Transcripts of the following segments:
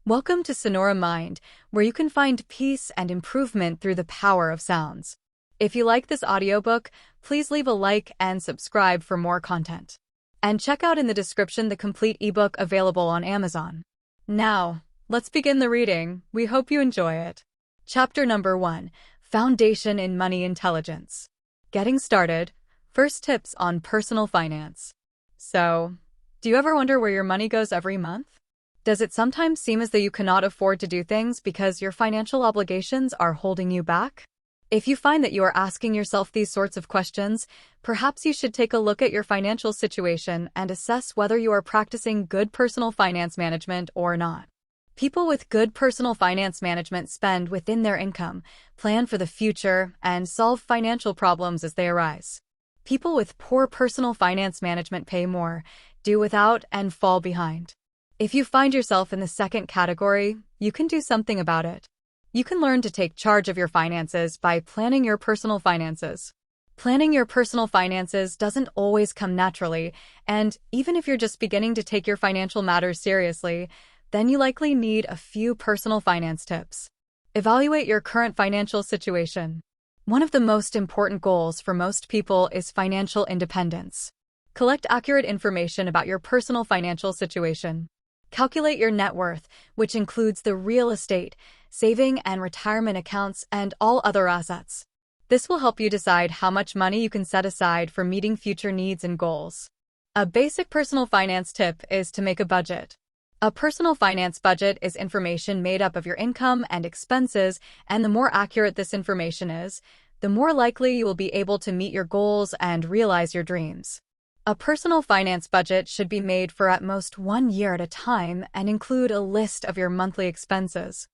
Welcome to Sonora Mind, where you can find peace and improvement through the power of sounds. If you like this audiobook, please leave a like and subscribe for more content. And check out in the description the complete ebook available on Amazon. Now, let's begin the reading. We hope you enjoy it. Chapter number 1, Foundation in Money Intelligence. Getting started, first tips on personal finance. So, do you ever wonder where your money goes every month? Does it sometimes seem as though you cannot afford to do things because your financial obligations are holding you back? If you find that you are asking yourself these sorts of questions, perhaps you should take a look at your financial situation and assess whether you are practicing good personal finance management or not. People with good personal finance management spend within their income, plan for the future, and solve financial problems as they arise. People with poor personal finance management pay more, do without, and fall behind. If you find yourself in the second category, you can do something about it. You can learn to take charge of your finances by planning your personal finances. Planning your personal finances doesn't always come naturally, and even if you're just beginning to take your financial matters seriously, then you likely need a few personal finance tips. Evaluate your current financial situation. One of the most important goals for most people is financial independence. Collect accurate information about your personal financial situation. Calculate your net worth, which includes the real estate, saving and retirement accounts, and all other assets. This will help you decide how much money you can set aside for meeting future needs and goals. A basic personal finance tip is to make a budget. A personal finance budget is information made up of your income and expenses, and the more accurate this information is, the more likely you will be able to meet your goals and realize your dreams. A personal finance budget should be made for at most 1 year at a time and include a list of your monthly expenses.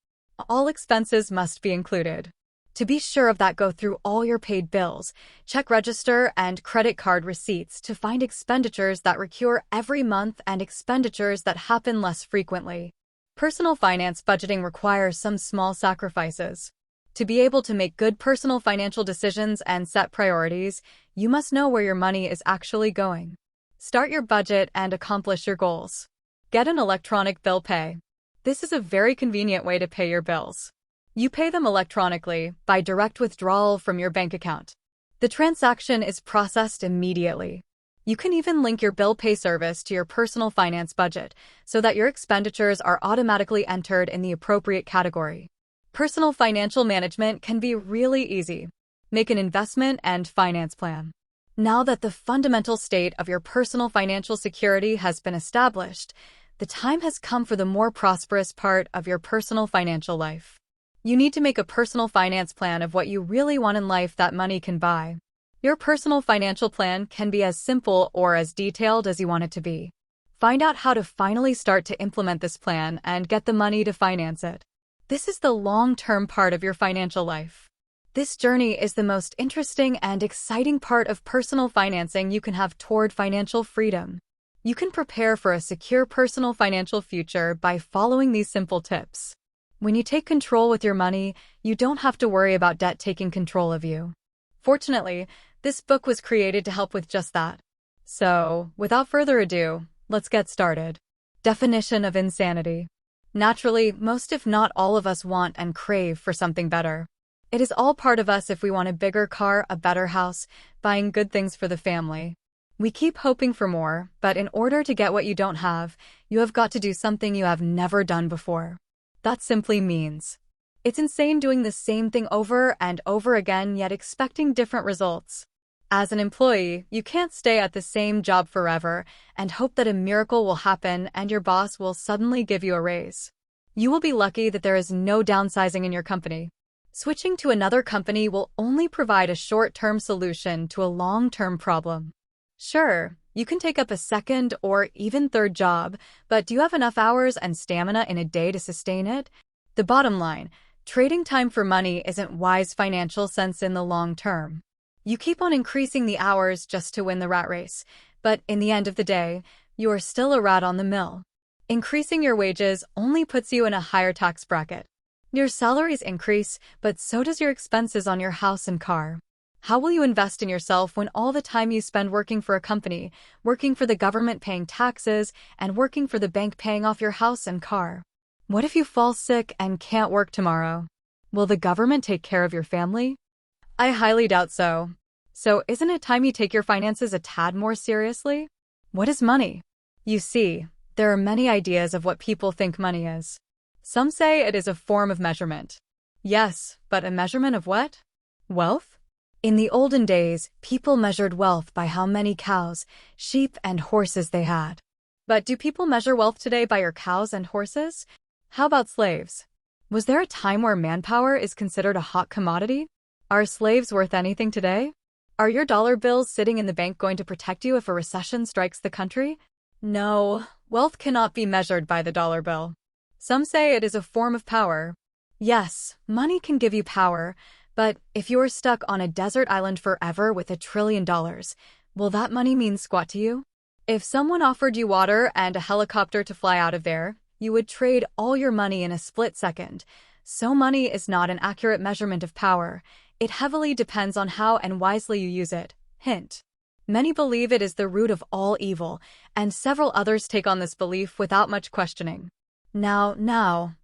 All expenses must be included. To be sure of that, go through all your paid bills, check register and credit card receipts to find expenditures that recur every month and expenditures that happen less frequently. Personal finance budgeting requires some small sacrifices. To be able to make good personal financial decisions and set priorities, you must know where your money is actually going. Start your budget and accomplish your goals. Get an electronic bill pay. This is a very convenient way to pay your bills. You pay them electronically by direct withdrawal from your bank account. The transaction is processed immediately. You can even link your bill pay service to your personal finance budget so that your expenditures are automatically entered in the appropriate category. Personal financial management can be really easy. Make an investment and finance plan. Now that the fundamental state of your personal financial security has been established, the time has come for the more prosperous part of your personal financial life. You need to make a personal finance plan of what you really want in life that money can buy. Your personal financial plan can be as simple or as detailed as you want it to be. Find out how to finally start to implement this plan and get the money to finance it. This is the long-term part of your financial life. This journey is the most interesting and exciting part of personal financing you can have toward financial freedom. You can prepare for a secure personal financial future by following these simple tips. When you take control with your money, you don't have to worry about debt taking control of you. Fortunately, this book was created to help with just that. So, without further ado, let's get started. Definition of insanity. Naturally, most if not all of us want and crave for something better. It is all part of us if we want a bigger car, a better house, buying good things for the family. We keep hoping for more, but in order to get what you don't have, you have got to do something you have never done before. That simply means it's insane doing the same thing over and over again yet expecting different results. As an employee, you can't stay at the same job forever and hope that a miracle will happen and your boss will suddenly give you a raise. You will be lucky that there is no downsizing in your company. Switching to another company will only provide a short-term solution to a long-term problem. Sure, you can take up a second or even third job, but do you have enough hours and stamina in a day to sustain it? The bottom line, trading time for money isn't wise financial sense in the long term. You keep on increasing the hours just to win the rat race, but in the end of the day, you are still a rat on the mill. Increasing your wages only puts you in a higher tax bracket. Your salaries increase, but so does your expenses on your house and car. How will you invest in yourself when all the time you spend working for a company, working for the government paying taxes, and working for the bank paying off your house and car? What if you fall sick and can't work tomorrow? Will the government take care of your family? I highly doubt so. So isn't it time you take your finances a tad more seriously? What is money? You see, there are many ideas of what people think money is. Some say it is a form of measurement. Yes, but a measurement of what? Wealth? In the olden days, people measured wealth by how many cows, sheep, and horses they had. But do people measure wealth today by your cows and horses? How about slaves? Was there a time where manpower is considered a hot commodity? Are slaves worth anything today? Are your dollar bills sitting in the bank going to protect you if a recession strikes the country? No, wealth cannot be measured by the dollar bill. Some say it is a form of power. Yes, money can give you power, but if you are stuck on a desert island forever with $1 trillion, will that money mean squat to you? If someone offered you water and a helicopter to fly out of there, you would trade all your money in a split second. So money is not an accurate measurement of power. It heavily depends on how and wisely you use it. Hint. Many believe it is the root of all evil, and several others take on this belief without much questioning. Now,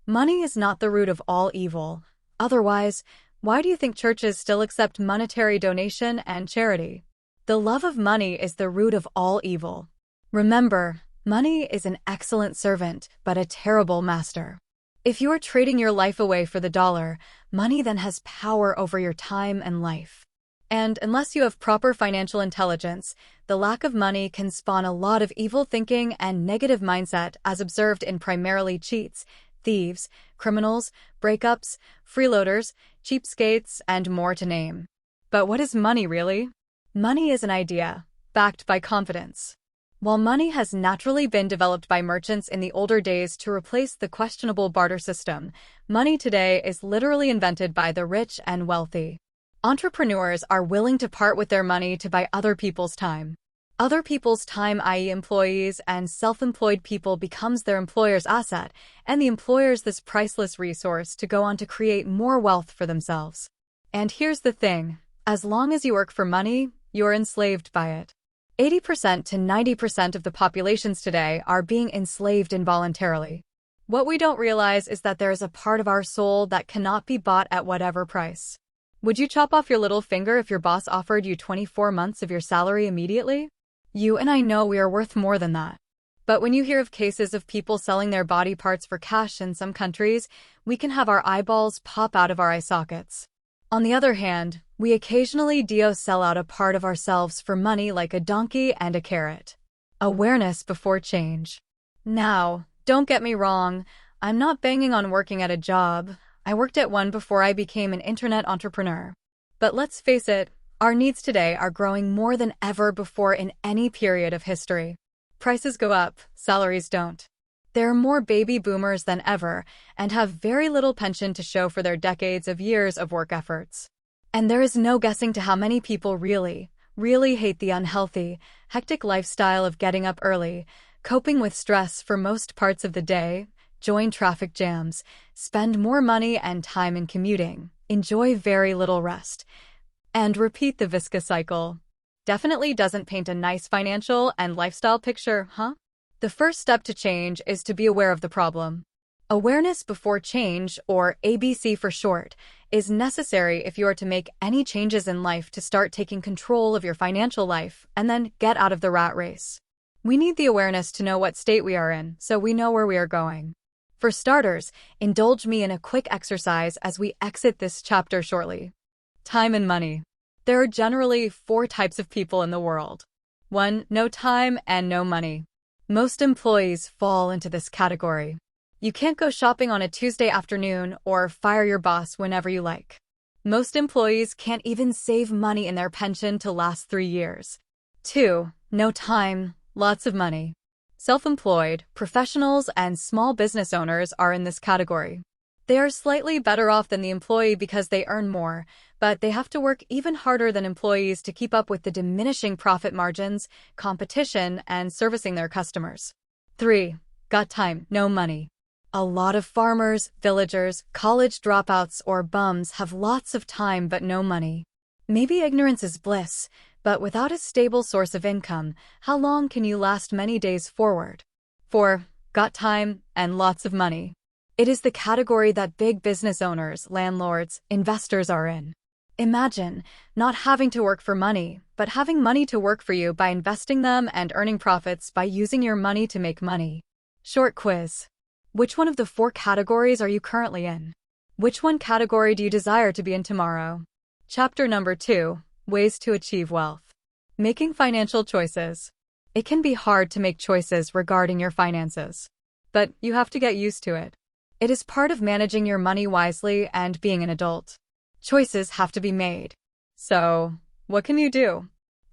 money is not the root of all evil. Otherwise, why do you think churches still accept monetary donation and charity? The love of money is the root of all evil. Remember, money is an excellent servant, but a terrible master. If you are trading your life away for the dollar, money then has power over your time and life. And unless you have proper financial intelligence, the lack of money can spawn a lot of evil thinking and negative mindset as observed in primarily cheats, thieves, criminals, breakups, freeloaders, cheapskates, and more to name. But what is money really? Money is an idea, backed by confidence. While money has naturally been developed by merchants in the older days to replace the questionable barter system, money today is literally invented by the rich and wealthy. Entrepreneurs are willing to part with their money to buy other people's time. Other people's time, i.e. employees and self-employed people, becomes their employer's asset, and the employer's this priceless resource to go on to create more wealth for themselves. And here's the thing, as long as you work for money, you're enslaved by it. 80% to 90% of the populations today are being enslaved involuntarily. What we don't realize is that there is a part of our soul that cannot be bought at whatever price. Would you chop off your little finger if your boss offered you 24 months of your salary immediately? You and I know we are worth more than that. But when you hear of cases of people selling their body parts for cash in some countries, we can have our eyeballs pop out of our eye sockets. On the other hand, we occasionally sell out a part of ourselves for money, like a donkey and a carrot. Awareness before change. Now, don't get me wrong, I'm not banging on working at a job. I worked at one before I became an internet entrepreneur. But let's face it, our needs today are growing more than ever before in any period of history. Prices go up, salaries don't. There are more baby boomers than ever and have very little pension to show for their decades of years of work efforts. And there is no guessing to how many people really hate the unhealthy, hectic lifestyle of getting up early, coping with stress for most parts of the day, join traffic jams, spend more money and time in commuting, enjoy very little rest, and repeat the viscous cycle. Definitely doesn't paint a nice financial and lifestyle picture, huh? The first step to change is to be aware of the problem. Awareness before change, or ABC for short, is necessary if you are to make any changes in life to start taking control of your financial life and then get out of the rat race. We need the awareness to know what state we are in so we know where we are going. For starters, indulge me in a quick exercise as we exit this chapter shortly. Time and money. There are generally 4 types of people in the world. 1. No time and no money. Most employees fall into this category. You can't go shopping on a Tuesday afternoon or fire your boss whenever you like. Most employees can't even save money in their pension to last 3 years. 2. No time, lots of money. Self-employed, professionals, and small business owners are in this category. They are slightly better off than the employee because they earn more, but they have to work even harder than employees to keep up with the diminishing profit margins, competition, and servicing their customers. 3. Got time, no money. A lot of farmers, villagers, college dropouts, or bums have lots of time but no money. Maybe ignorance is bliss, but without a stable source of income, how long can you last many days forward? 4. got time, and lots of money. It is the category that big business owners, landlords, investors are in. Imagine not having to work for money, but having money to work for you by investing them and earning profits by using your money to make money. Short quiz. Which one of the 4 categories are you currently in? Which one category do you desire to be in tomorrow? Chapter number 2, Ways to Achieve Wealth. Making financial choices. It can be hard to make choices regarding your finances, but you have to get used to it. It is part of managing your money wisely and being an adult. Choices have to be made. So, what can you do?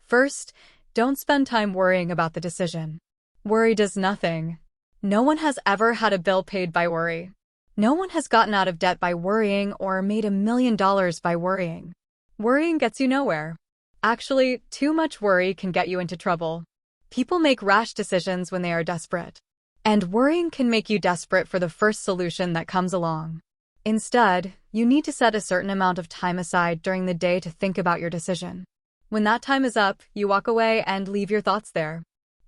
First, don't spend time worrying about the decision. Worry does nothing. No one has ever had a bill paid by worry. No one has gotten out of debt by worrying or made $1 million by worrying. Worrying gets you nowhere. Actually, too much worry can get you into trouble. People make rash decisions when they are desperate. And worrying can make you desperate for the first solution that comes along. Instead, you need to set a certain amount of time aside during the day to think about your decision. When that time is up, you walk away and leave your thoughts there.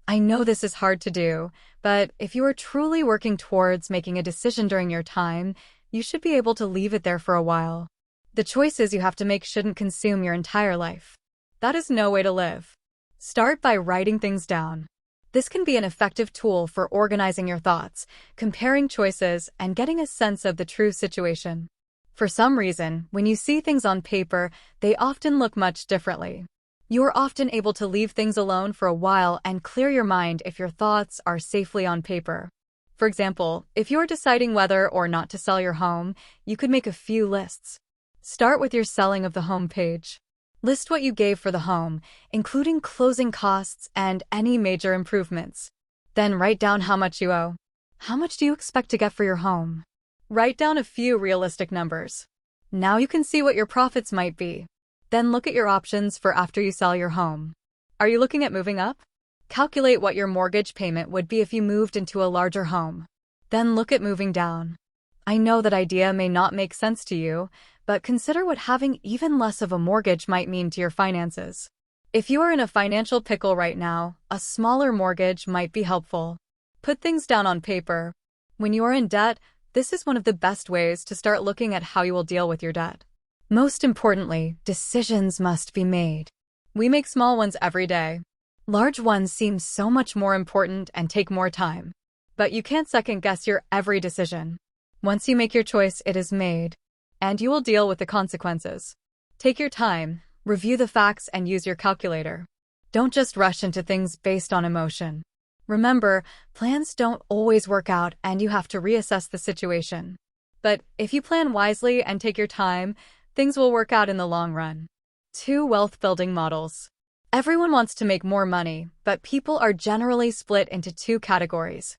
I know this is hard to do, but if you are truly working towards making a decision during your time, you should be able to leave it there for a while. The choices you have to make shouldn't consume your entire life. That is no way to live. Start by writing things down. This can be an effective tool for organizing your thoughts, comparing choices, and getting a sense of the true situation. For some reason, when you see things on paper, they often look much differently. You are often able to leave things alone for a while and clear your mind if your thoughts are safely on paper. For example, if you are deciding whether or not to sell your home, you could make a few lists. Start with your selling of the home page. List what you gave for the home, including closing costs and any major improvements. Then write down how much you owe. How much do you expect to get for your home? Write down a few realistic numbers. Now you can see what your profits might be. Then look at your options for after you sell your home. Are you looking at moving up? Calculate what your mortgage payment would be if you moved into a larger home. Then look at moving down. I know that idea may not make sense to you, but consider what having even less of a mortgage might mean to your finances. If you are in a financial pickle right now, a smaller mortgage might be helpful. Put things down on paper. When you are in debt, this is one of the best ways to start looking at how you will deal with your debt. Most importantly, decisions must be made. We make small ones every day. Large ones seem so much more important and take more time. But you can't second-guess your every decision. Once you make your choice, it is made, and you will deal with the consequences. Take your time, review the facts, and use your calculator. Don't just rush into things based on emotion. Remember, plans don't always work out, and you have to reassess the situation. But if you plan wisely and take your time, things will work out in the long run. 2 wealth-building models. Everyone wants to make more money, but people are generally split into 2 categories.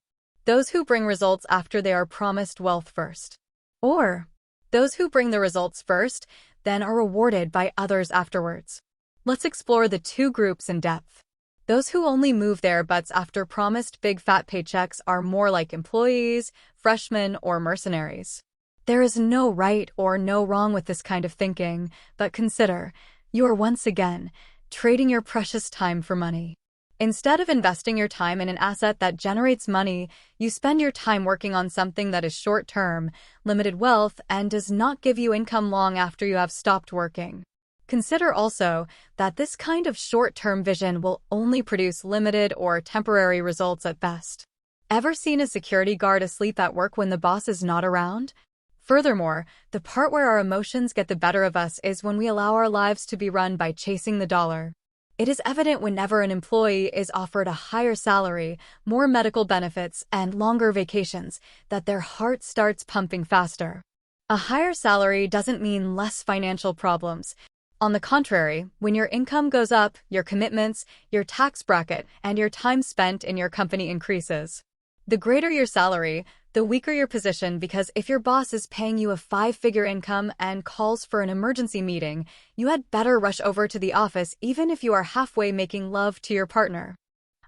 Those who bring results after they are promised wealth first. Or those who bring the results first, then are rewarded by others afterwards. Let's explore the 2 groups in depth. Those who only move their butts after promised big fat paychecks are more like employees, freshmen, or mercenaries. There is no right or no wrong with this kind of thinking, but consider, you are once again trading your precious time for money. Instead of investing your time in an asset that generates money, you spend your time working on something that is short-term, limited wealth, and does not give you income long after you have stopped working. Consider also that this kind of short-term vision will only produce limited or temporary results at best. Ever seen a security guard asleep at work when the boss is not around? Furthermore, the part where our emotions get the better of us is when we allow our lives to be run by chasing the dollar. It is evident whenever an employee is offered a higher salary, more medical benefits, and longer vacations, that their heart starts pumping faster. A higher salary doesn't mean less financial problems. On the contrary, when your income goes up, your commitments, your tax bracket, and your time spent in your company increases. The greater your salary, the weaker your position, because if your boss is paying you a 5-figure income and calls for an emergency meeting, you had better rush over to the office even if you are halfway making love to your partner.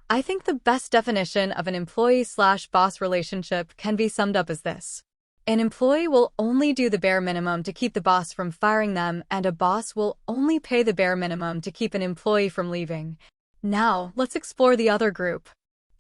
I think the best definition of an employee/boss relationship can be summed up as this. An employee will only do the bare minimum to keep the boss from firing them, and a boss will only pay the bare minimum to keep an employee from leaving. Now, let's explore the other group.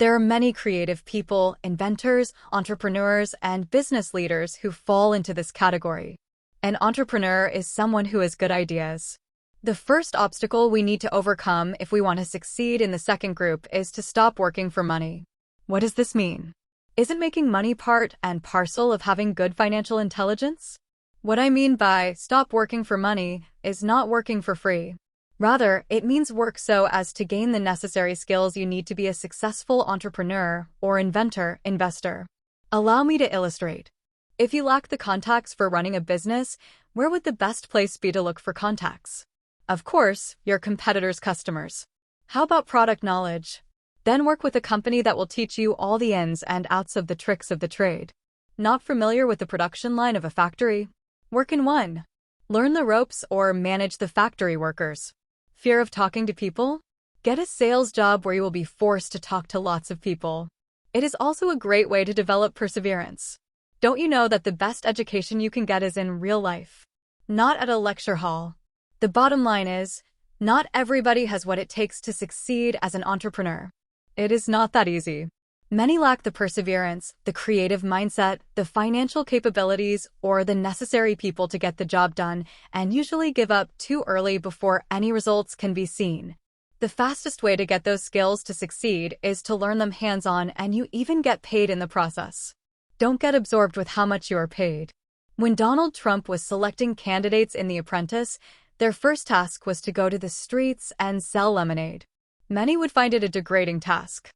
There are many creative people, inventors, entrepreneurs, and business leaders who fall into this category. An entrepreneur is someone who has good ideas. The first obstacle we need to overcome if we want to succeed in the second group is to stop working for money. What does this mean? Isn't making money part and parcel of having good financial intelligence? What I mean by stop working for money is not working for free. Rather, it means work so as to gain the necessary skills you need to be a successful entrepreneur or investor. Allow me to illustrate. If you lack the contacts for running a business, where would the best place be to look for contacts? Of course, your competitors' customers. How about product knowledge? Then work with a company that will teach you all the ins and outs of the tricks of the trade. Not familiar with the production line of a factory? Work in one. Learn the ropes or manage the factory workers. Fear of talking to people? Get a sales job where you will be forced to talk to lots of people. It is also a great way to develop perseverance. Don't you know that the best education you can get is in real life? Not at a lecture hall. The bottom line is, not everybody has what it takes to succeed as an entrepreneur. It is not that easy. Many lack the perseverance, the creative mindset, the financial capabilities, or the necessary people to get the job done, and usually give up too early before any results can be seen. The fastest way to get those skills to succeed is to learn them hands-on, and you even get paid in the process. Don't get absorbed with how much you are paid. When Donald Trump was selecting candidates in The Apprentice, their first task was to go to the streets and sell lemonade. Many would find it a degrading task.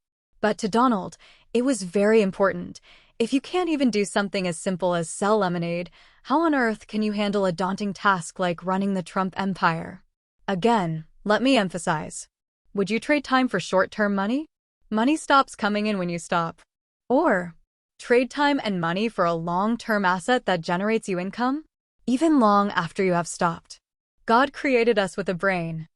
But to Donald, it was very important. If you can't even do something as simple as sell lemonade, how on earth can you handle a daunting task like running the Trump empire? Again, let me emphasize. Would you trade time for short-term money? Money stops coming in when you stop. Or trade time and money for a long-term asset that generates you income, even long after you have stopped. God created us with a brain.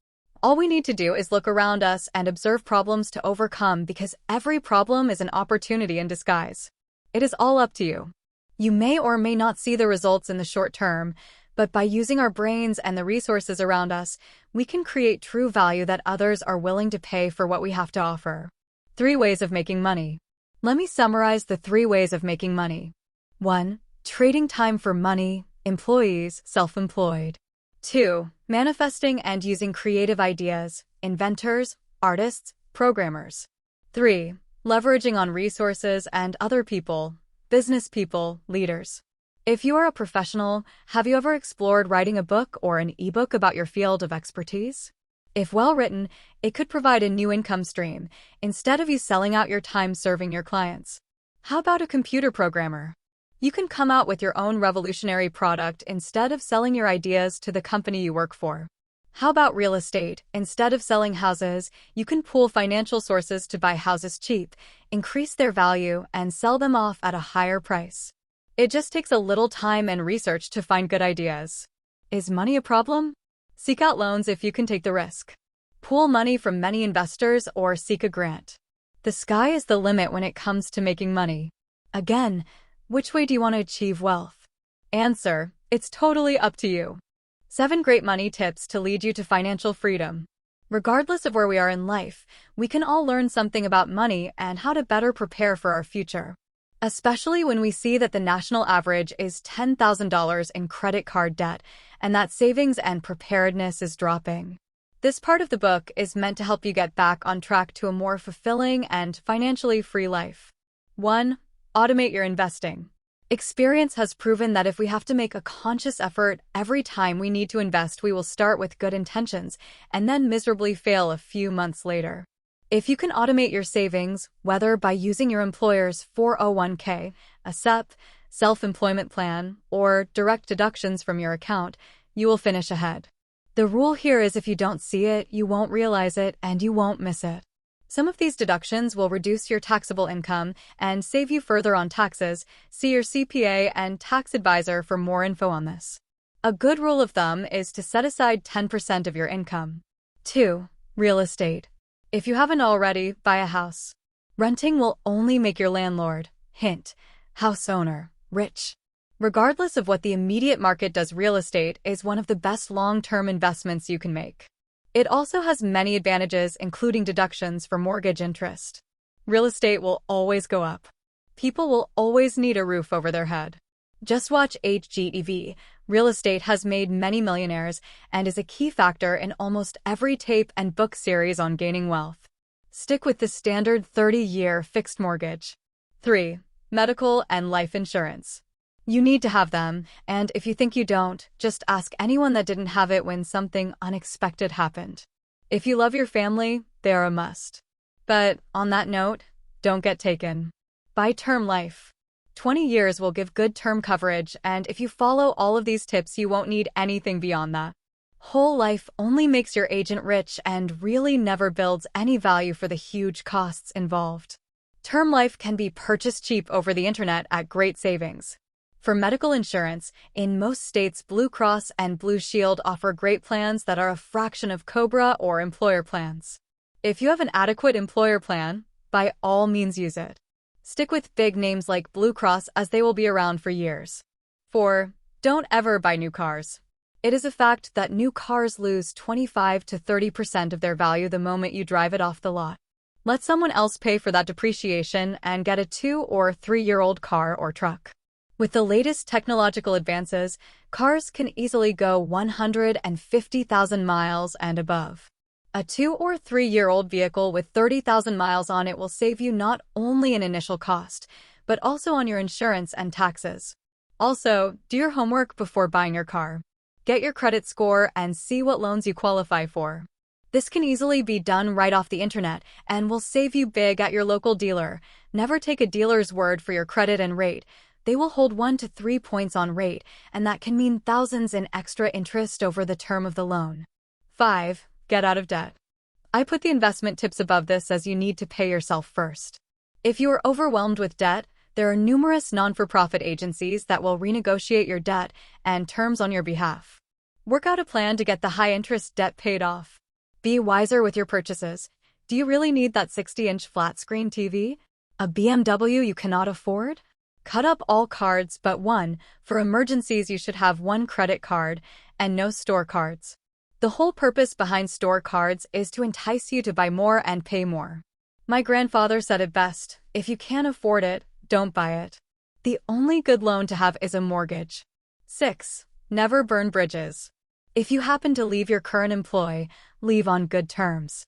All we need to do is look around us and observe problems to overcome, because every problem is an opportunity in disguise. It is all up to you. You may or may not see the results in the short term, but by using our brains and the resources around us, we can create true value that others are willing to pay for what we have to offer. 3 ways of making money. Let me summarize the 3 ways of making money. 1. Trading time for money, employees, self-employed. 2. Manifesting and using creative ideas, inventors, artists, programmers. 3. Leveraging on resources and other people, business people, leaders. If you are a professional, have you ever explored writing a book or an ebook about your field of expertise? If well written, it could provide a new income stream, instead of you selling out your time serving your clients. How about a computer programmer? You can come out with your own revolutionary product instead of selling your ideas to the company you work for. How about real estate? Instead of selling houses, you can pool financial sources to buy houses cheap, increase their value, and sell them off at a higher price. It just takes a little time and research to find good ideas. Is money a problem? Seek out loans if you can take the risk. Pool money from many investors or seek a grant. The sky is the limit when it comes to making money. Again, which way do you want to achieve wealth? Answer: it's totally up to you. 7 great money tips to lead you to financial freedom. Regardless of where we are in life, we can all learn something about money and how to better prepare for our future. Especially when we see that the national average is $10,000 in credit card debt and that savings and preparedness is dropping. This part of the book is meant to help you get back on track to a more fulfilling and financially free life. 1. Automate your investing. Experience has proven that if we have to make a conscious effort every time we need to invest, we will start with good intentions and then miserably fail a few months later. If you can automate your savings, whether by using your employer's 401k, a SEP, self-employment plan, or direct deductions from your account, you will finish ahead. The rule here is if you don't see it, you won't realize it, and you won't miss it. Some of these deductions will reduce your taxable income and save you further on taxes. See your CPA and tax advisor for more info on this. A good rule of thumb is to set aside 10% of your income. 2. Real estate. If you haven't already, buy a house. Renting will only make your landlord, hint, house owner, rich. Regardless of what the immediate market does, real estate is one of the best long-term investments you can make. It also has many advantages, including deductions for mortgage interest. Real estate will always go up. People will always need a roof over their head. Just watch HGTV. Real estate has made many millionaires and is a key factor in almost every tape and book series on gaining wealth. Stick with the standard 30-year fixed mortgage. 3. Medical and life insurance. You need to have them, and if you think you don't, just ask anyone that didn't have it when something unexpected happened. If you love your family, they are a must. But on that note, don't get taken. Buy term life. 20 years will give good term coverage, and if you follow all of these tips, you won't need anything beyond that. Whole life only makes your agent rich and really never builds any value for the huge costs involved. Term life can be purchased cheap over the internet at great savings. For medical insurance, in most states, Blue Cross and Blue Shield offer great plans that are a fraction of COBRA or employer plans. If you have an adequate employer plan, by all means use it. Stick with big names like Blue Cross as they will be around for years. 4. Don't ever buy new cars. It is a fact that new cars lose 25 to 30% of their value the moment you drive it off the lot. Let someone else pay for that depreciation and get a 2 or 3-year-old car or truck. With the latest technological advances, cars can easily go 150,000 miles and above. A 2 or 3-year-old vehicle with 30,000 miles on it will save you not only an initial cost, but also on your insurance and taxes. Also, do your homework before buying your car. Get your credit score and see what loans you qualify for. This can easily be done right off the internet and will save you big at your local dealer. Never take a dealer's word for your credit and rate. They will hold 1 to 3 points on rate, and that can mean thousands in extra interest over the term of the loan. 5. Get out of debt. I put the investment tips above this as you need to pay yourself first. If you are overwhelmed with debt, there are numerous non-for-profit agencies that will renegotiate your debt and terms on your behalf. Work out a plan to get the high-interest debt paid off. Be wiser with your purchases. Do you really need that 60-inch flat-screen TV? A BMW you cannot afford? Cut up all cards but one. For emergencies, you should have one credit card and no store cards. The whole purpose behind store cards is to entice you to buy more and pay more. My grandfather said it best, if you can't afford it, don't buy it. The only good loan to have is a mortgage. 6. Never burn bridges. If you happen to leave your current employ, leave on good terms.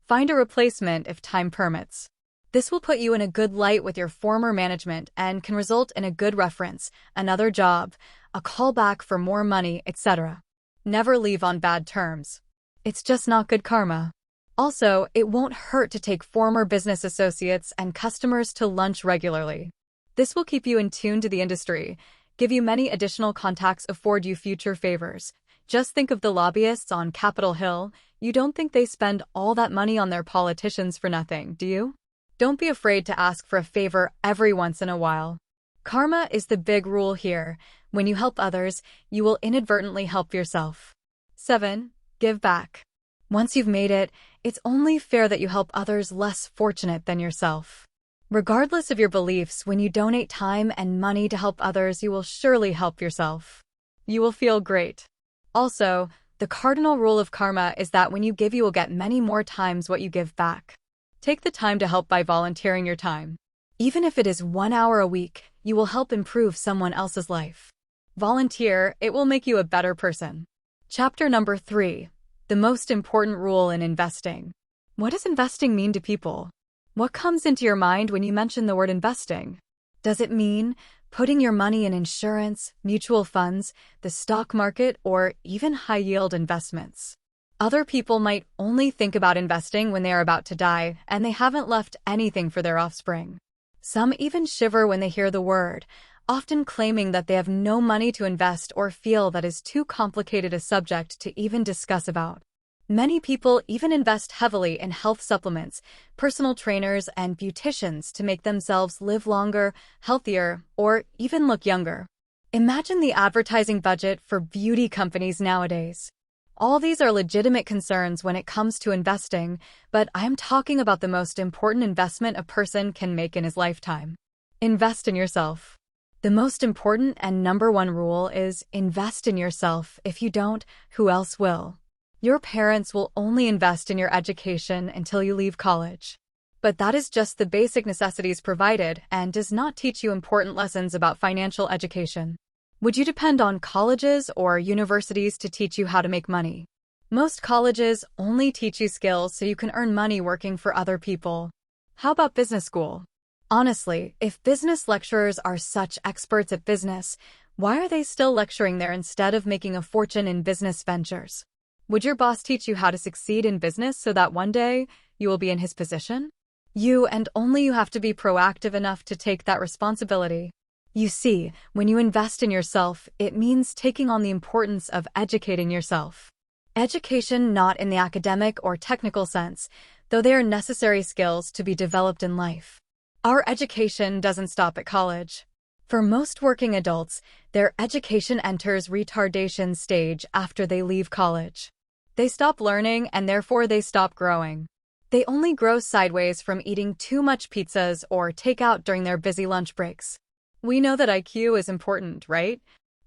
Find a replacement if time permits. This will put you in a good light with your former management and can result in a good reference, another job, a callback for more money, etc. Never leave on bad terms. It's just not good karma. Also, it won't hurt to take former business associates and customers to lunch regularly. This will keep you in tune to the industry, give you many additional contacts, afford you future favors. Just think of the lobbyists on Capitol Hill. You don't think they spend all that money on their politicians for nothing, do you? Don't be afraid to ask for a favor every once in a while. Karma is the big rule here. When you help others, you will inadvertently help yourself. 7. Give back. Once you've made it, it's only fair that you help others less fortunate than yourself. Regardless of your beliefs, when you donate time and money to help others, you will surely help yourself. You will feel great. Also, the cardinal rule of karma is that when you give, you will get many more times what you give back. Take the time to help by volunteering your time. Even if it is 1 hour a week, you will help improve someone else's life. Volunteer, it will make you a better person. Chapter number 3. The most important rule in investing. What does investing mean to people? What comes into your mind when you mention the word investing? Does it mean putting your money in insurance, mutual funds, the stock market, or even high-yield investments? Other people might only think about investing when they are about to die and they haven't left anything for their offspring. Some even shiver when they hear the word, often claiming that they have no money to invest or feel that is too complicated a subject to even discuss about. Many people even invest heavily in health supplements, personal trainers, and beauticians to make themselves live longer, healthier, or even look younger. Imagine the advertising budget for beauty companies nowadays. All these are legitimate concerns when it comes to investing, but I'm talking about the most important investment a person can make in his lifetime. Invest in yourself. The most important and number one rule is invest in yourself. If you don't, who else will? Your parents will only invest in your education until you leave college. But that is just the basic necessities provided and does not teach you important lessons about financial education. Would you depend on colleges or universities to teach you how to make money? Most colleges only teach you skills so you can earn money working for other people. How about business school? Honestly, if business lecturers are such experts at business, why are they still lecturing there instead of making a fortune in business ventures? Would your boss teach you how to succeed in business so that one day you will be in his position? You and only you have to be proactive enough to take that responsibility. You see, when you invest in yourself, it means taking on the importance of educating yourself. Education not in the academic or technical sense, though they are necessary skills to be developed in life. Our education doesn't stop at college. For most working adults, their education enters retardation stage after they leave college. They stop learning and therefore they stop growing. They only grow sideways from eating too much pizzas or takeout during their busy lunch breaks. We know that IQ is important, right?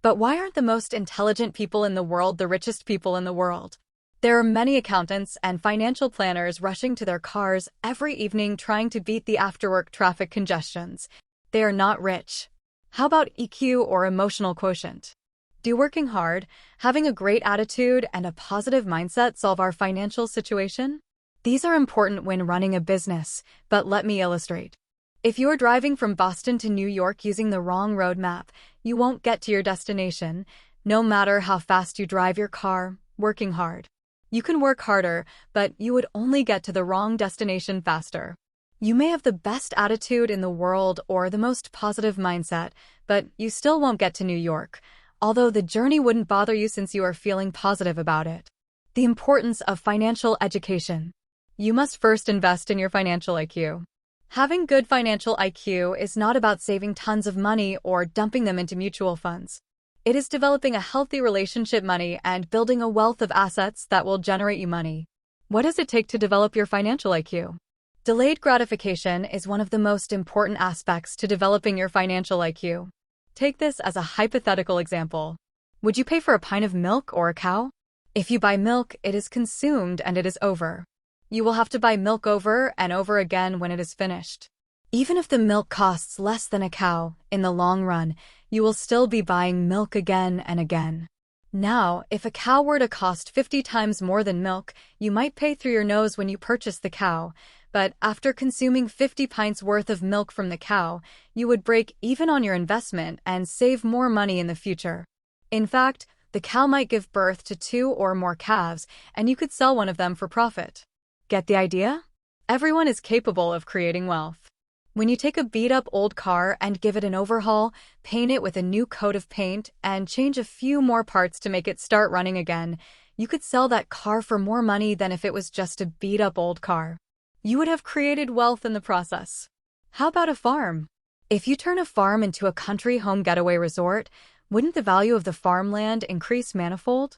But why aren't the most intelligent people in the world the richest people in the world? There are many accountants and financial planners rushing to their cars every evening trying to beat the after-work traffic congestions. They are not rich. How about EQ or emotional quotient? Do working hard, having a great attitude, and a positive mindset solve our financial situation? These are important when running a business, but let me illustrate. If you're driving from Boston to New York using the wrong road map, you won't get to your destination, no matter how fast you drive your car, working hard. You can work harder, but you would only get to the wrong destination faster. You may have the best attitude in the world or the most positive mindset, but you still won't get to New York, although the journey wouldn't bother you since you are feeling positive about it. The importance of financial education. You must first invest in your financial IQ. Having good financial IQ is not about saving tons of money or dumping them into mutual funds. It is developing a healthy relationship money and building a wealth of assets that will generate you money. What does it take to develop your financial IQ? Delayed gratification is one of the most important aspects to developing your financial IQ. Take this as a hypothetical example. Would you pay for a pint of milk or a cow? If you buy milk, it is consumed and it is over. You will have to buy milk over and over again when it is finished. Even if the milk costs less than a cow, in the long run, you will still be buying milk again and again. Now, if a cow were to cost 50 times more than milk, you might pay through your nose when you purchase the cow, but after consuming 50 pints worth of milk from the cow, you would break even on your investment and save more money in the future. In fact, the cow might give birth to 2 or more calves, and you could sell one of them for profit. Get the idea? Everyone is capable of creating wealth. When you take a beat-up old car and give it an overhaul, paint it with a new coat of paint, and change a few more parts to make it start running again, you could sell that car for more money than if it was just a beat-up old car. You would have created wealth in the process. How about a farm? If you turn a farm into a country home getaway resort, wouldn't the value of the farmland increase manifold?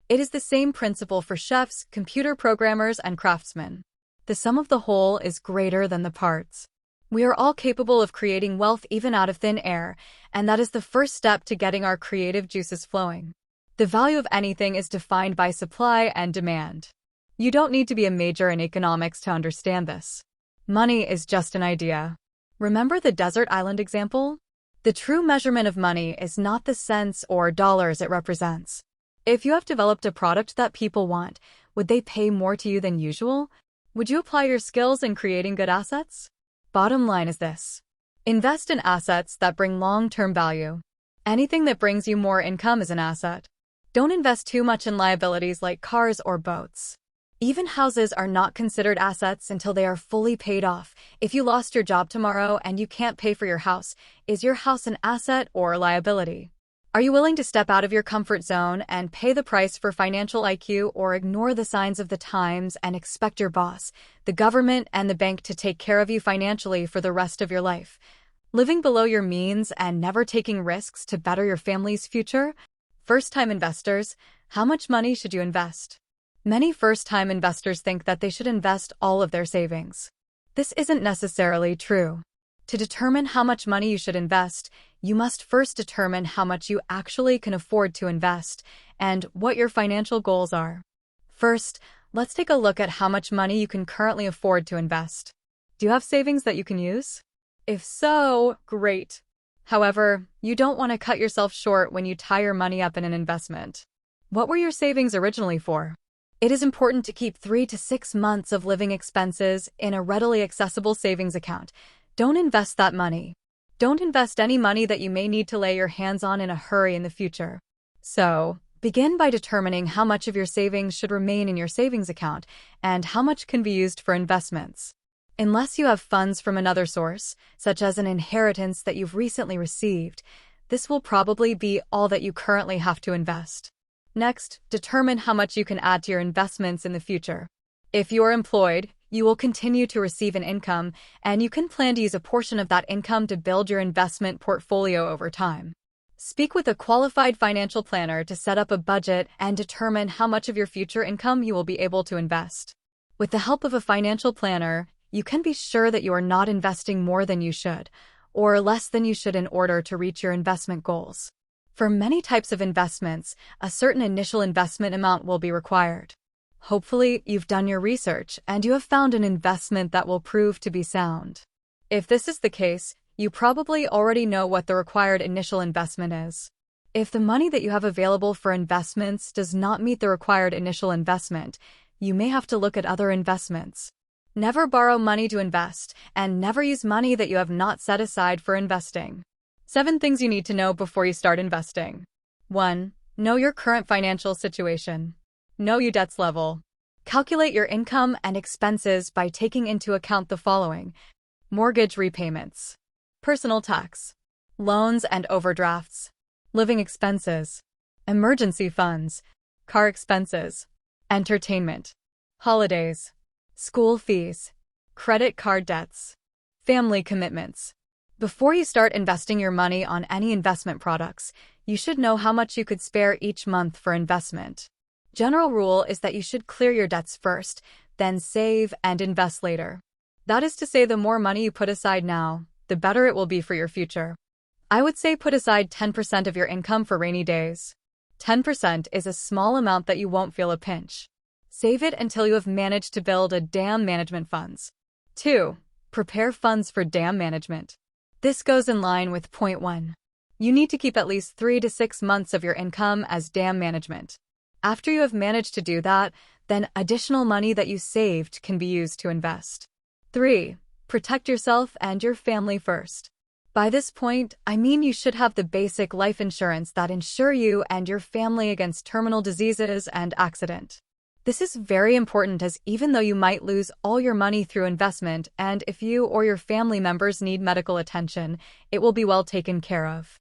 It is the same principle for chefs, computer programmers, and craftsmen. The sum of the whole is greater than the parts. We are all capable of creating wealth even out of thin air, and that is the first step to getting our creative juices flowing. The value of anything is defined by supply and demand. You don't need to be a major in economics to understand this. Money is just an idea. Remember the desert island example? The true measurement of money is not the cents or dollars it represents. If you have developed a product that people want, would they pay more to you than usual? Would you apply your skills in creating good assets? Bottom line is this. Invest in assets that bring long-term value. Anything that brings you more income is an asset. Don't invest too much in liabilities like cars or boats. Even houses are not considered assets until they are fully paid off. If you lost your job tomorrow and you can't pay for your house, is your house an asset or a liability? Are you willing to step out of your comfort zone and pay the price for financial IQ, or ignore the signs of the times and expect your boss, the government, and the bank to take care of you financially for the rest of your life? Living below your means and never taking risks to better your family's future? First-time investors, how much money should you invest? Many first-time investors think that they should invest all of their savings. This isn't necessarily true. To determine how much money you should invest, you must first determine how much you actually can afford to invest and what your financial goals are. First, let's take a look at how much money you can currently afford to invest. Do you have savings that you can use? If so, great. However, you don't want to cut yourself short when you tie your money up in an investment. What were your savings originally for? It is important to keep 3 to 6 months of living expenses in a readily accessible savings account. Don't invest that money. Don't invest any money that you may need to lay your hands on in a hurry in the future. So, begin by determining how much of your savings should remain in your savings account and how much can be used for investments. Unless you have funds from another source, such as an inheritance that you've recently received, this will probably be all that you currently have to invest. Next, determine how much you can add to your investments in the future. If you are employed, you will continue to receive an income, and you can plan to use a portion of that income to build your investment portfolio over time. Speak with a qualified financial planner to set up a budget and determine how much of your future income you will be able to invest. With the help of a financial planner, you can be sure that you are not investing more than you should, or less than you should in order to reach your investment goals. For many types of investments, a certain initial investment amount will be required. Hopefully, you've done your research and you have found an investment that will prove to be sound. If this is the case, you probably already know what the required initial investment is. If the money that you have available for investments does not meet the required initial investment, you may have to look at other investments. Never borrow money to invest, and never use money that you have not set aside for investing. 7 things you need to know before you start investing. 1. Know your current financial situation. Know your debts level. Calculate your income and expenses by taking into account the following: mortgage repayments, personal tax, loans and overdrafts, living expenses, emergency funds, car expenses, entertainment, holidays, school fees, credit card debts, family commitments. Before you start investing your money on any investment products, you should know how much you could spare each month for investment. General rule is that you should clear your debts first, then save and invest later. That is to say, the more money you put aside now, the better it will be for your future. I would say put aside 10% of your income for rainy days. 10% is a small amount that you won't feel a pinch. Save it until you have managed to build a dam management funds. 2. Prepare funds for dam management. This goes in line with point 1. You need to keep at least 3 to 6 months of your income as dam management. After you have managed to do that, then additional money that you saved can be used to invest. 3. Protect yourself and your family first. By this point, I mean you should have the basic life insurance that insure you and your family against terminal diseases and accident. This is very important, as even though you might lose all your money through investment, and if you or your family members need medical attention, it will be well taken care of.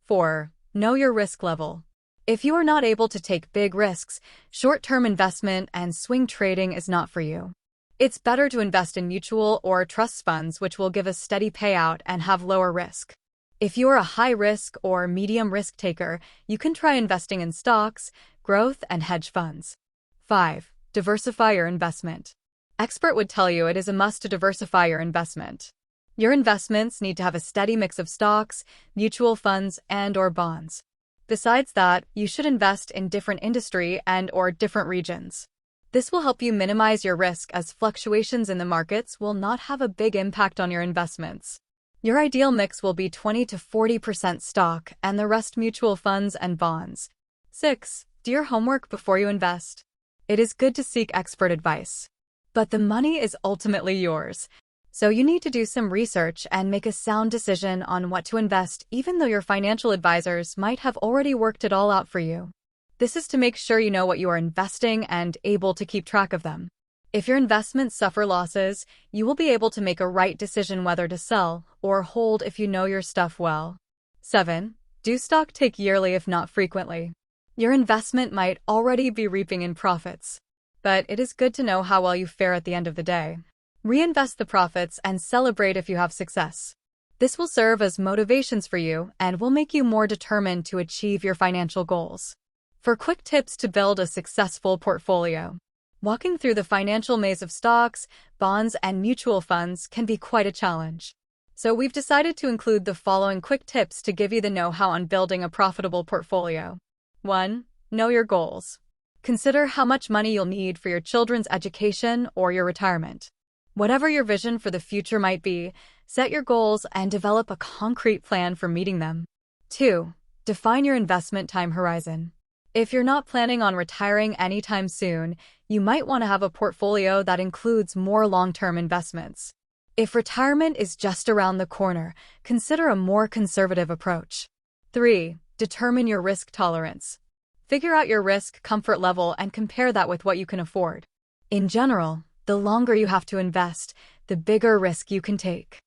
4. Know your risk level. If you are not able to take big risks, short-term investment and swing trading is not for you. It's better to invest in mutual or trust funds, which will give a steady payout and have lower risk. If you are a high-risk or medium-risk taker, you can try investing in stocks, growth, and hedge funds. 5. Diversify your investment. Expert would tell you it is a must to diversify your investment. Your investments need to have a steady mix of stocks, mutual funds, and/or bonds. Besides that, you should invest in different industry and/or different regions. This will help you minimize your risk, as fluctuations in the markets will not have a big impact on your investments. Your ideal mix will be 20 to 40% stock and the rest mutual funds and bonds. 6. Do your homework before you invest. It is good to seek expert advice, but the money is ultimately yours. So you need to do some research and make a sound decision on what to invest, even though your financial advisors might have already worked it all out for you. This is to make sure you know what you are investing and able to keep track of them. If your investments suffer losses, you will be able to make a right decision whether to sell or hold if you know your stuff well. 7. Do stock take yearly, if not frequently. Your investment might already be reaping in profits, but it is good to know how well you fare at the end of the day. Reinvest the profits and celebrate if you have success. This will serve as motivations for you and will make you more determined to achieve your financial goals. For quick tips to build a successful portfolio. Walking through the financial maze of stocks, bonds, and mutual funds can be quite a challenge. So we've decided to include the following quick tips to give you the know-how on building a profitable portfolio. 1. Know your goals. Consider how much money you'll need for your children's education or your retirement. Whatever your vision for the future might be, set your goals and develop a concrete plan for meeting them. 2. Define your investment time horizon. If you're not planning on retiring anytime soon, you might want to have a portfolio that includes more long-term investments. If retirement is just around the corner, consider a more conservative approach. 3. Determine your risk tolerance. Figure out your risk comfort level and compare that with what you can afford. In general, the longer you have to invest, the bigger risk you can take.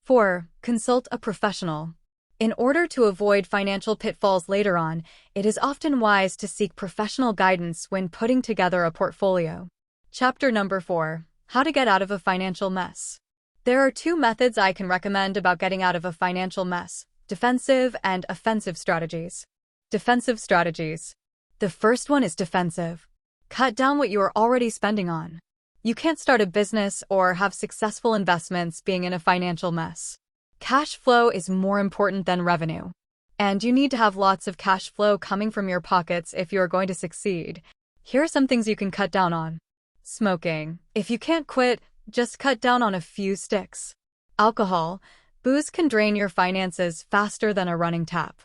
4. Consult a professional. In order to avoid financial pitfalls later on, it is often wise to seek professional guidance when putting together a portfolio. Chapter number 4. How to get out of a financial mess. There are 2 methods I can recommend about getting out of a financial mess: defensive and offensive strategies. Defensive strategies. The first one is defensive. Cut down what you are already spending on. You can't start a business or have successful investments being in a financial mess. Cash flow is more important than revenue. And you need to have lots of cash flow coming from your pockets if you are going to succeed. Here are some things you can cut down on. Smoking. If you can't quit, just cut down on a few sticks. Alcohol. Booze can drain your finances faster than a running tap.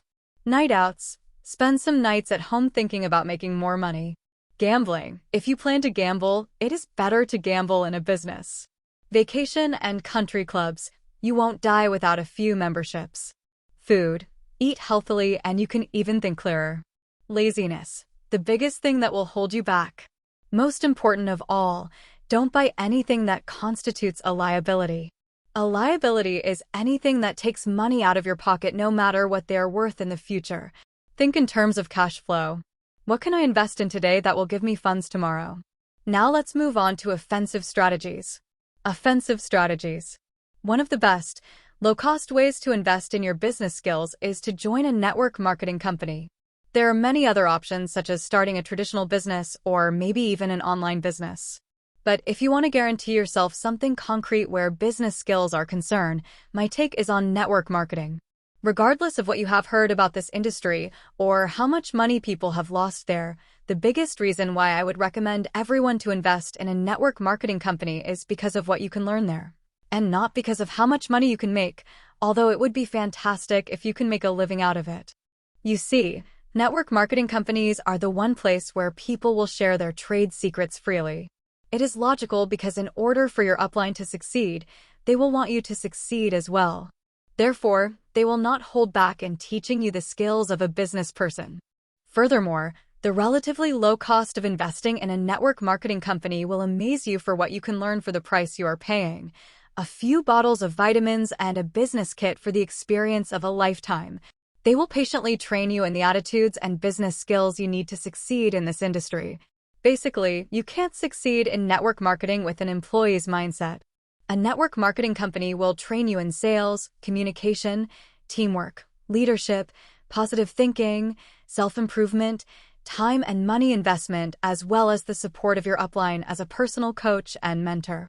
Night outs. Spend some nights at home thinking about making more money. Gambling. If you plan to gamble, it is better to gamble in a business. Vacation and country clubs. You won't die without a few memberships. Food. Eat healthily and you can even think clearer. Laziness. The biggest thing that will hold you back. Most important of all, don't buy anything that constitutes a liability. A liability is anything that takes money out of your pocket no matter what they are worth in the future. Think in terms of cash flow. What can I invest in today that will give me funds tomorrow? Now let's move on to offensive strategies. Offensive strategies. One of the best, low-cost ways to invest in your business skills is to join a network marketing company. There are many other options such as starting a traditional business or maybe even an online business. But if you want to guarantee yourself something concrete where business skills are concerned, my take is on network marketing. Regardless of what you have heard about this industry or how much money people have lost there, the biggest reason why I would recommend everyone to invest in a network marketing company is because of what you can learn there. And not because of how much money you can make, although it would be fantastic if you can make a living out of it. You see, network marketing companies are the one place where people will share their trade secrets freely. It is logical because in order for your upline to succeed, they will want you to succeed as well. Therefore, they will not hold back in teaching you the skills of a business person. Furthermore, the relatively low cost of investing in a network marketing company will amaze you for what you can learn for the price you are paying. A few bottles of vitamins and a business kit for the experience of a lifetime. They will patiently train you in the attitudes and business skills you need to succeed in this industry. Basically, you can't succeed in network marketing with an employee's mindset. A network marketing company will train you in sales, communication, teamwork, leadership, positive thinking, self-improvement, time and money investment, as well as the support of your upline as a personal coach and mentor.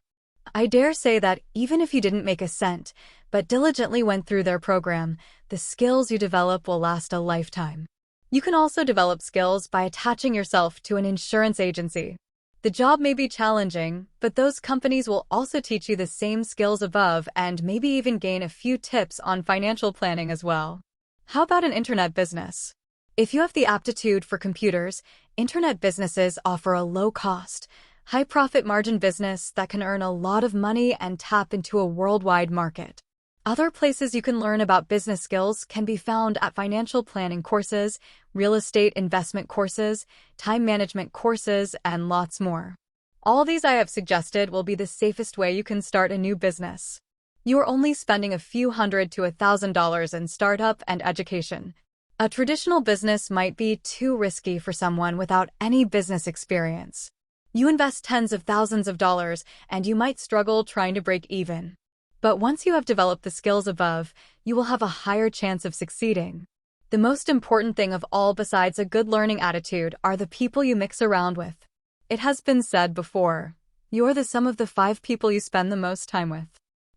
I dare say that even if you didn't make a cent, but diligently went through their program, the skills you develop will last a lifetime. You can also develop skills by attaching yourself to an insurance agency. The job may be challenging, but those companies will also teach you the same skills above and maybe even gain a few tips on financial planning as well. How about an internet business? If you have the aptitude for computers, internet businesses offer a low-cost, high-profit margin business that can earn a lot of money and tap into a worldwide market. Other places you can learn about business skills can be found at financial planning courses, real estate investment courses, time management courses, and lots more. All these I have suggested will be the safest way you can start a new business. You are only spending a few $100 to $1,000 in startup and education. A traditional business might be too risky for someone without any business experience. You invest tens of thousands of dollars, and you might struggle trying to break even. But once you have developed the skills above, you will have a higher chance of succeeding. The most important thing of all besides a good learning attitude are the people you mix around with. It has been said before, you're the sum of the 5 people you spend the most time with.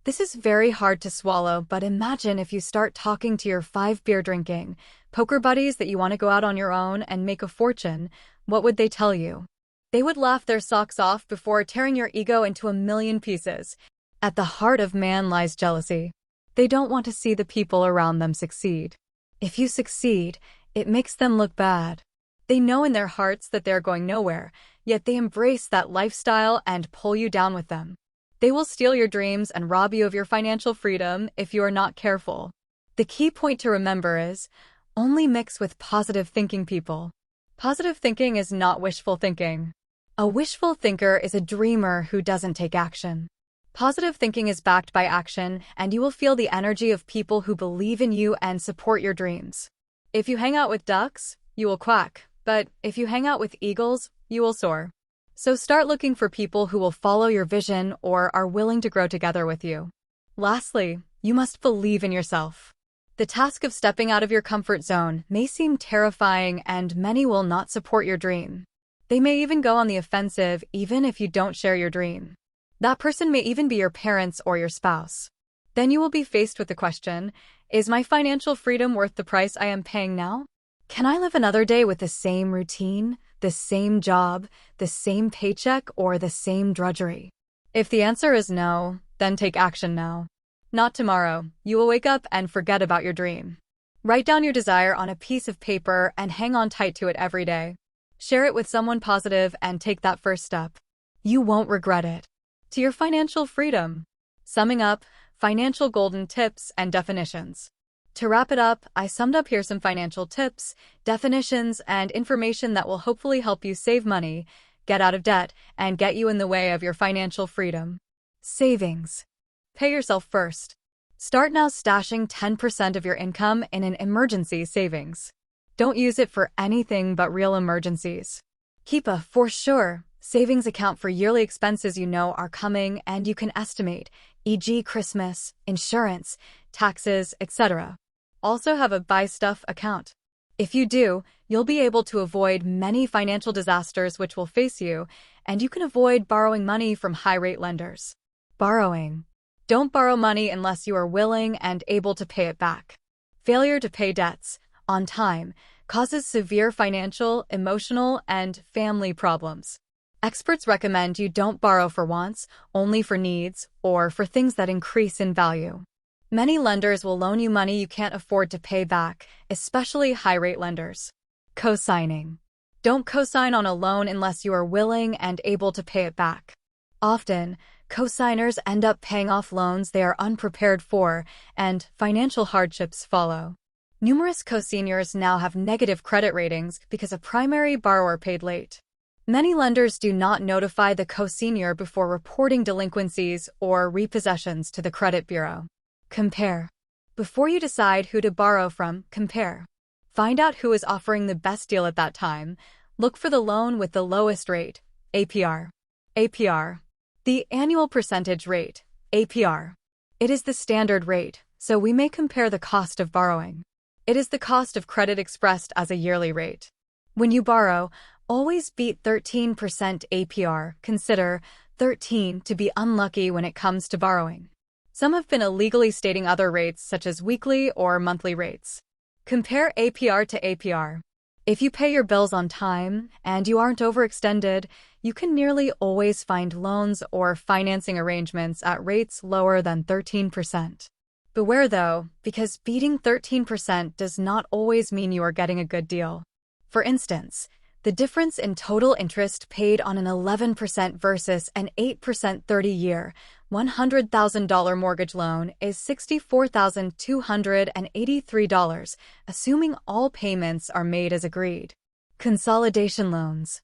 This is very hard to swallow, but imagine if you start talking to your 5 beer drinking, poker buddies that you want to go out on your own and make a fortune. What would they tell you? They would laugh their socks off before tearing your ego into a million pieces. At the heart of man lies jealousy. They don't want to see the people around them succeed. If you succeed, it makes them look bad. They know in their hearts that they're going nowhere, yet they embrace that lifestyle and pull you down with them. They will steal your dreams and rob you of your financial freedom if you are not careful. The key point to remember is, only mix with positive thinking people. Positive thinking is not wishful thinking. A wishful thinker is a dreamer who doesn't take action. Positive thinking is backed by action, and you will feel the energy of people who believe in you and support your dreams. If you hang out with ducks, you will quack, but if you hang out with eagles, you will soar. So start looking for people who will follow your vision or are willing to grow together with you. Lastly, you must believe in yourself. The task of stepping out of your comfort zone may seem terrifying, and many will not support your dream. They may even go on the offensive even if you don't share your dream. That person may even be your parents or your spouse. Then you will be faced with the question, is my financial freedom worth the price I am paying now? Can I live another day with the same routine, the same job, the same paycheck, or the same drudgery? If the answer is no, then take action now. Not tomorrow. You will wake up and forget about your dream. Write down your desire on a piece of paper and hang on tight to it every day. Share it with someone positive and take that first step. You won't regret it. To your financial freedom. Summing up, financial golden tips and definitions. To wrap it up, I summed up here some financial tips, definitions, and information that will hopefully help you save money, get out of debt, and get you in the way of your financial freedom. Savings. Pay yourself first. Start now stashing 10% of your income in an emergency savings. Don't use it for anything but real emergencies. Keep a for sure savings account for yearly expenses you know are coming and you can estimate, e.g. Christmas, insurance, taxes, etc. Also have a buy stuff account. If you do, you'll be able to avoid many financial disasters which will face you, and you can avoid borrowing money from high-rate lenders. Borrowing. Don't borrow money unless you are willing and able to pay it back. Failure to pay debts on time causes severe financial, emotional, and family problems. Experts recommend you don't borrow for wants, only for needs, or for things that increase in value. Many lenders will loan you money you can't afford to pay back, especially high-rate lenders. Co-signing. Don't co-sign on a loan unless you are willing and able to pay it back. Often, co-signers end up paying off loans they are unprepared for, and financial hardships follow. Numerous co-signers now have negative credit ratings because a primary borrower paid late. Many lenders do not notify the co-signor before reporting delinquencies or repossessions to the credit bureau. Compare. Before you decide who to borrow from, compare. Find out who is offering the best deal at that time. Look for the loan with the lowest rate, APR. APR. The annual percentage rate, APR. It is the standard rate, so we may compare the cost of borrowing. It is the cost of credit expressed as a yearly rate. When you borrow, always beat 13% APR. Consider 13 to be unlucky when it comes to borrowing. Some have been illegally stating other rates such as weekly or monthly rates. Compare APR to APR. If you pay your bills on time and you aren't overextended, you can nearly always find loans or financing arrangements at rates lower than 13%. Beware though, because beating 13% does not always mean you are getting a good deal. For instance, the difference in total interest paid on an 11% versus an 8% 30-year, $100,000 mortgage loan is $64,283, assuming all payments are made as agreed. Consolidation loans.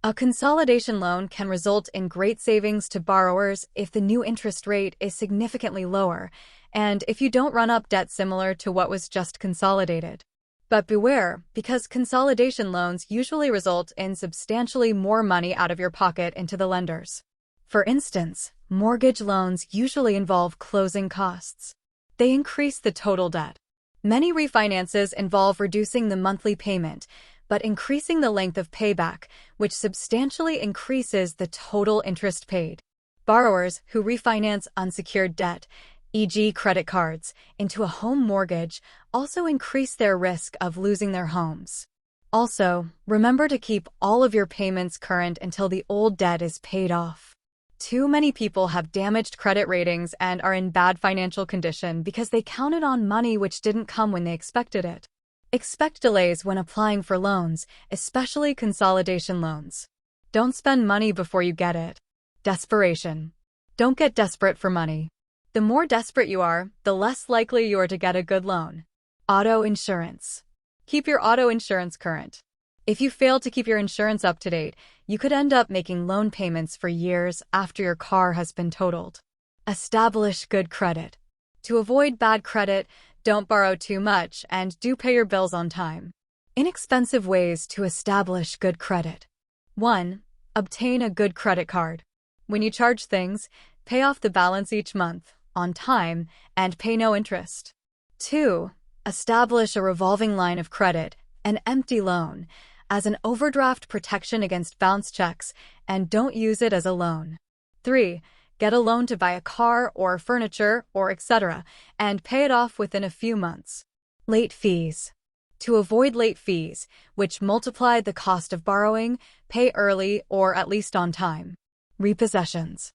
A consolidation loan can result in great savings to borrowers if the new interest rate is significantly lower, and if you don't run up debt similar to what was just consolidated. But beware, because consolidation loans usually result in substantially more money out of your pocket into the lenders. For instance, mortgage loans usually involve closing costs. They increase the total debt. Many refinances involve reducing the monthly payment, but increasing the length of payback, which substantially increases the total interest paid. Borrowers who refinance unsecured debt, e.g. credit cards, into a home mortgage also increase their risk of losing their homes. Also, remember to keep all of your payments current until the old debt is paid off. Too many people have damaged credit ratings and are in bad financial condition because they counted on money which didn't come when they expected it. Expect delays when applying for loans, especially consolidation loans. Don't spend money before you get it. Desperation. Don't get desperate for money. The more desperate you are, the less likely you are to get a good loan. Auto insurance. Keep your auto insurance current. If you fail to keep your insurance up to date, you could end up making loan payments for years after your car has been totaled. Establish good credit. To avoid bad credit, don't borrow too much and do pay your bills on time. Inexpensive ways to establish good credit. 1. Obtain a good credit card. When you charge things, pay off the balance each month, on time, and pay no interest. 2. Establish a revolving line of credit, an empty loan, as an overdraft protection against bounce checks, and don't use it as a loan. 3. Get a loan to buy a car or furniture or etc., and pay it off within a few months. Late fees. To avoid late fees, which multiply the cost of borrowing, pay early or at least on time. Repossessions.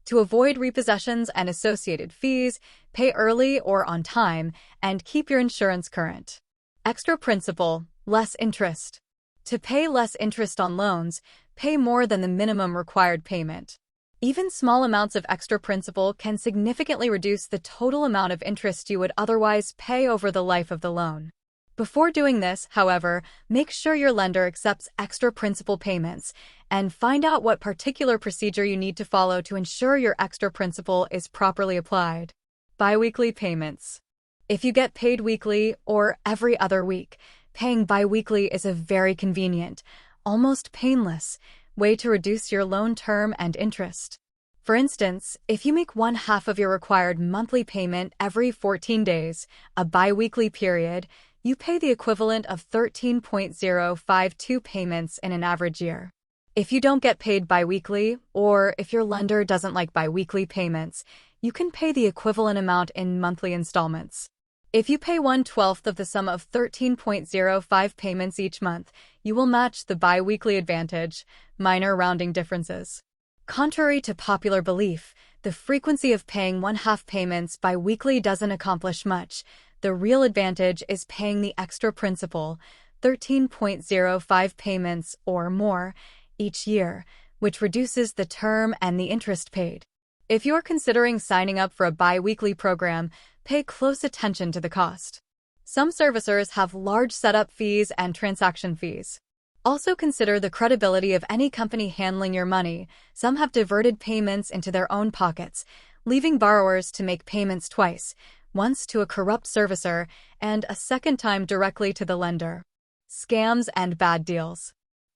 To avoid repossessions and associated fees, pay early or on time, and keep your insurance current. Extra principal, less interest. To pay less interest on loans, pay more than the minimum required payment. Even small amounts of extra principal can significantly reduce the total amount of interest you would otherwise pay over the life of the loan. Before doing this, however, make sure your lender accepts extra principal payments and find out what particular procedure you need to follow to ensure your extra principal is properly applied. Biweekly payments. If you get paid weekly or every other week, paying biweekly is a very convenient, almost painless, way to reduce your loan term and interest. For instance, if you make 1/2 of your required monthly payment every 14 days, a biweekly period, you pay the equivalent of 13.052 payments in an average year. If you don't get paid biweekly, or if your lender doesn't like biweekly payments, you can pay the equivalent amount in monthly installments. If you pay 1/12 of the sum of 13.05 payments each month, you will match the biweekly advantage, minor rounding differences. Contrary to popular belief, the frequency of paying 1/2 payments biweekly doesn't accomplish much. The real advantage is paying the extra principal, 13.05 payments or more, each year, which reduces the term and the interest paid. If you're considering signing up for a bi-weekly program, pay close attention to the cost. Some servicers have large setup fees and transaction fees. Also consider the credibility of any company handling your money. Some have diverted payments into their own pockets, leaving borrowers to make payments twice, once to a corrupt servicer and a second time directly to the lender. Scams and bad deals.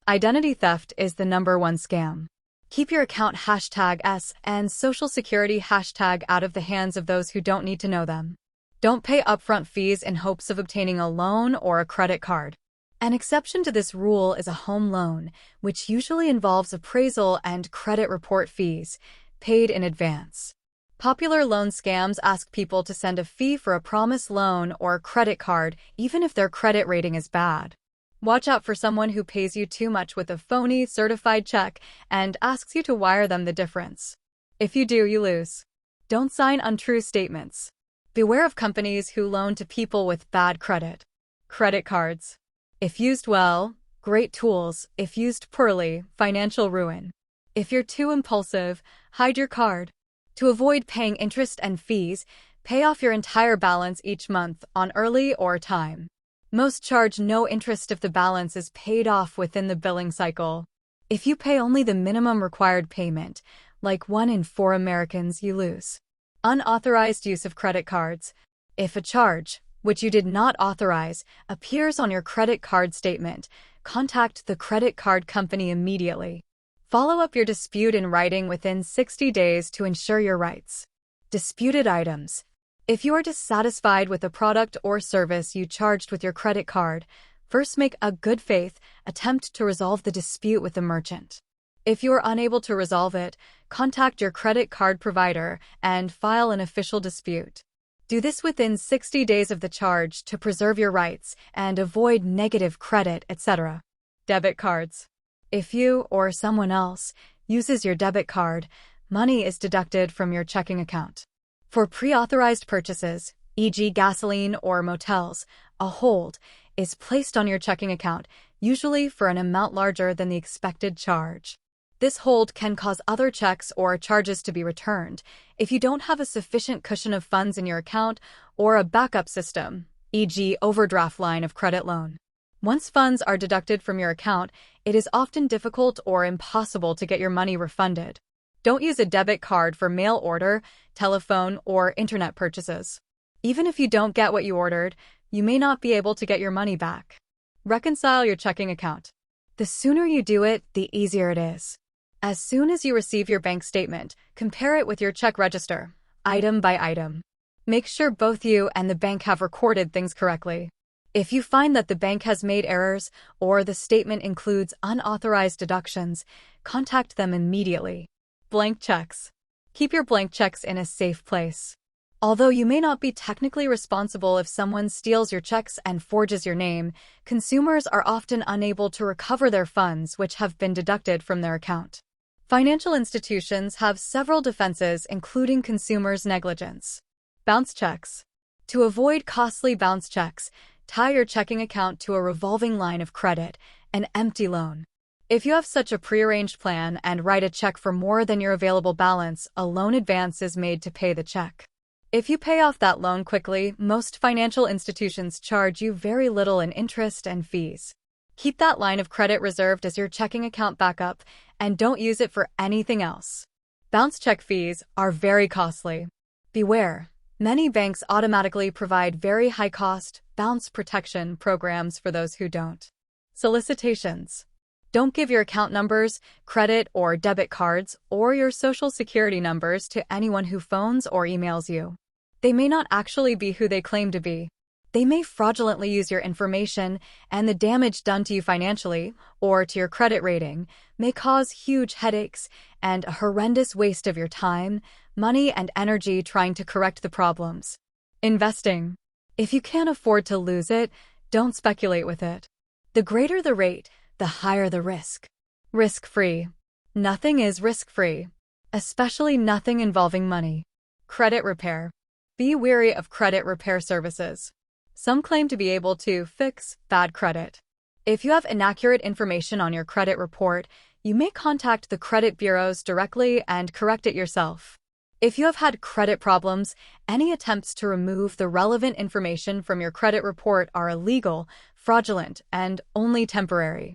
Identity theft is the #1 scam. Keep your account #S and Social Security # out of the hands of those who don't need to know them. Don't pay upfront fees in hopes of obtaining a loan or a credit card. An exception to this rule is a home loan, which usually involves appraisal and credit report fees, paid in advance. Popular loan scams ask people to send a fee for a promised loan or credit card, even if their credit rating is bad. Watch out for someone who pays you too much with a phony, certified check and asks you to wire them the difference. If you do, you lose. Don't sign untrue statements. Beware of companies who loan to people with bad credit. Credit cards. If used well, great tools. If used poorly, financial ruin. If you're too impulsive, hide your card. To avoid paying interest and fees, pay off your entire balance each month on early or time. Most charge no interest if the balance is paid off within the billing cycle. If you pay only the minimum required payment, like 1 in 4 Americans, you lose. Unauthorized use of credit cards. If a charge, which you did not authorize, appears on your credit card statement, contact the credit card company immediately. Follow up your dispute in writing within 60 days to ensure your rights. Disputed items. If you are dissatisfied with a product or service you charged with your credit card, first make a good faith attempt to resolve the dispute with the merchant. If you are unable to resolve it, contact your credit card provider and file an official dispute. Do this within 60 days of the charge to preserve your rights and avoid negative credit, etc. Debit cards. If you or someone else uses your debit card, money is deducted from your checking account. For pre-authorized purchases, e.g. gasoline or motels, a hold is placed on your checking account, usually for an amount larger than the expected charge. This hold can cause other checks or charges to be returned if you don't have a sufficient cushion of funds in your account or a backup system, e.g. overdraft line of credit loan. Once funds are deducted from your account, it is often difficult or impossible to get your money refunded. Don't use a debit card for mail order, telephone, or internet purchases. Even if you don't get what you ordered, you may not be able to get your money back. Reconcile your checking account. The sooner you do it, the easier it is. As soon as you receive your bank statement, compare it with your check register, item by item. Make sure both you and the bank have recorded things correctly. If you find that the bank has made errors or the statement includes unauthorized deductions, contact them immediately. Blank checks. Keep your blank checks in a safe place. Although you may not be technically responsible if someone steals your checks and forges your name, consumers are often unable to recover their funds which have been deducted from their account. Financial institutions have several defenses, including consumers' negligence. Bounce checks. To avoid costly bounce checks, tie your checking account to a revolving line of credit, an empty loan. If you have such a prearranged plan and write a check for more than your available balance, a loan advance is made to pay the check. If you pay off that loan quickly, most financial institutions charge you very little in interest and fees. Keep that line of credit reserved as your checking account backup and don't use it for anything else. Bounce check fees are very costly. Beware. Many banks automatically provide very high-cost bounce protection programs for those who don't. Solicitations. Don't give your account numbers, credit or debit cards, or your social security numbers to anyone who phones or emails you. They may not actually be who they claim to be. They may fraudulently use your information, and the damage done to you financially or to your credit rating may cause huge headaches and a horrendous waste of your time, money, and energy trying to correct the problems. Investing. If you can't afford to lose it, don't speculate with it. The greater the rate, the higher the risk. Risk-free. Nothing is risk-free, especially nothing involving money. Credit repair. Be wary of credit repair services. Some claim to be able to fix bad credit. If you have inaccurate information on your credit report, you may contact the credit bureaus directly and correct it yourself. If you have had credit problems, any attempts to remove the relevant information from your credit report are illegal, fraudulent, and only temporary.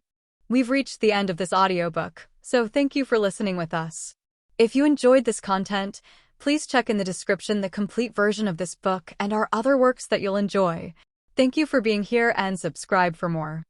We've reached the end of this audiobook, so thank you for listening with us. If you enjoyed this content, please check in the description the complete version of this book and our other works that you'll enjoy. Thank you for being here and subscribe for more.